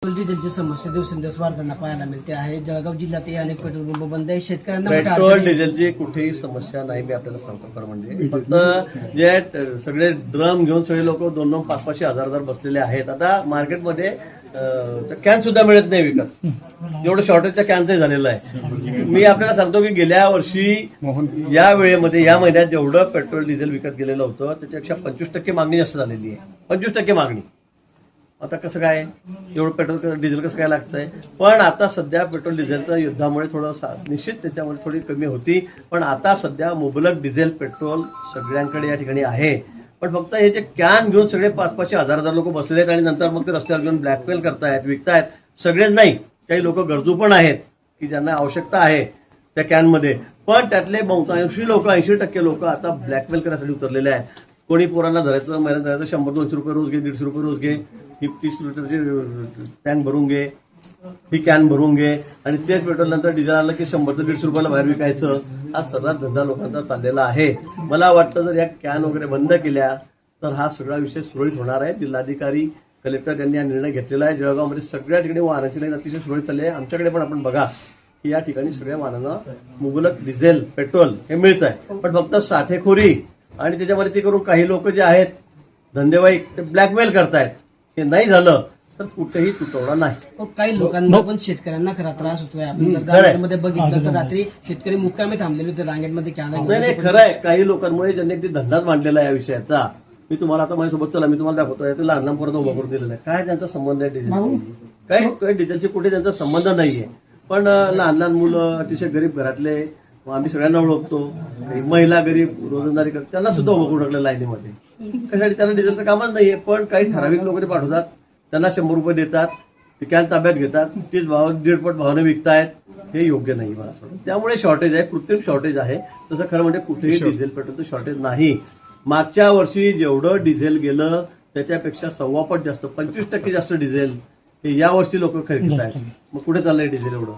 डिझेलची समस्या दिवसेंदिवस वाढताना पाहायला मिळते आहे. जळगाव जिल्ह्यातही अनेक पेट्रोल पंप बंद आहे. शेतकऱ्यांना मोठ्या पेट्रोल अडचणी- डिझेलची कुठेही समस्या नाही. मी आपल्याला सांगतो खरं म्हणजे फक्त जे सगळे ड्रम घेऊन सगळे लोक 2-2, 5-5 हजार बसलेले आहेत. आता मार्केटमध्ये कॅन सुद्धा मिळत नाही विकत. एवढं शॉर्टेज त्या कॅनचं झालेलं आहे. मी आपल्याला सांगतो की गेल्या वर्षी या वेळेमध्ये या महिन्यात जेवढं पेट्रोल डिझेल विकत गेलेलं होतं त्याच्यापेक्षा 25% मागणी जास्त झालेली आहे. 25% मागणी. आता कसं काय एवढं पेट्रोल डिझेल कसं काय लागतंय. पण आता सध्या पेट्रोल डिझेलच्या युद्धामुळे थोडं निश्चित त्याच्यामुळे थोडी कमी होती. पण आता सध्या मुबलक डिझेल पेट्रोल सगळ्यांकडे या ठिकाणी आहे. पण फक्त हे जे कॅन घेऊन सगळे 5-5 हजार लोक बसलेले आहेत आणि नंतर मग ते रस्त्यावर घेऊन ब्लॅकमेल करतायत, विकतायत. सगळेच नाही, काही लोक गरजू पण आहेत की ज्यांना आवश्यकता आहे त्या कॅनमध्ये. पण त्यातले बहुतांशी लोक 80% लोक आता ब्लॅकमेल करण्यासाठी उतरलेले आहेत. कोणी पोरांना धरायचं, महिन्यात धरायचं, 100-200 रुपये रोज घे, 150 रुपये रोज घे, ही 30 लिटरची टँक भरून घे, ही कॅन भरून घे आणि तेच पेट्रोल नंतर डिझेल आलं की 100-150 रुपयाला बाहेर विकायचं. हा सर्रास धंदा लोकांचा चाललेला आहे. मला वाटतं जर या कॅन वगैरे बंद केल्या तर हा सगळा विषय सुरळीत होणार आहे. जिल्हाधिकारी, कलेक्टर यांनी हा निर्णय घेतलेला आहे. जळगावमध्ये सगळ्या ठिकाणी वाहनाची लाईन अतिशय सुरळीत चालली आहे. आमच्याकडे पण आपण बघा की या ठिकाणी सगळ्या वाहनांना मुबलक डिझेल पेट्रोल हे मिळत आहे. पण फक्त साठेखोरी आणि त्याच्यामध्ये ते करून काही लोक जे आहेत धंदेवाईक ते ब्लॅकमेल करतायत. हे नाही झालं तर कुठेही तुटवडा नाही. काही लोकांना पण शेतकऱ्यांना खरा त्रास होतोय. आपण जर रांगेमध्ये बघितलं तर रात्री शेतकरी मुक्कामी थांबलेले होते रांगेमध्ये. नाही, खरं आहे. काही लोकांमुळे ज्यांनी अगदी धंदाच मांडलेला आहे या विषयाचा. मी तुम्हाला आता माझ्यासोबत चला मी तुम्हाला दाखवतोय ते लहान पोरांना उभा करून दिलेलं आहे. काय त्यांचा संबंध आहे डिझेलशी? काही डिझेलशी कुठे त्यांचा संबंध नाहीये. पण लहान लहान मुलं, अतिशय गरीब घरातले, आम्ही सगळ्यांना ओळखतो, महिला गरीब रोजंदारी करतात, त्यांना सुद्धा उभं करून टाकलं लाईनीमध्ये. त्यासाठी त्यांना डिझेलचं कामच नाहीये. पण काही ठराविक लोक ते पाठवतात, त्यांना 100 रुपये देतात, ते कॅन ताब्यात घेतात, तीच भाव 1.5 भावाने विकतायत. हे योग्य नाही मला असं. त्यामुळे शॉर्टेज आहे, कृत्रिम शॉर्टेज आहे. तसं खरं म्हणजे कुठेही डिझेल पेट्रोलचं शॉर्टेज नाही. मागच्या वर्षी जेवढं डिझेल गेलं त्याच्यापेक्षा 1.25 पट जास्त, 25% जास्त डिझेल हे या वर्षी लोक खरेदी आहेत. मग कुठे चाललंय डिझेल एवढं?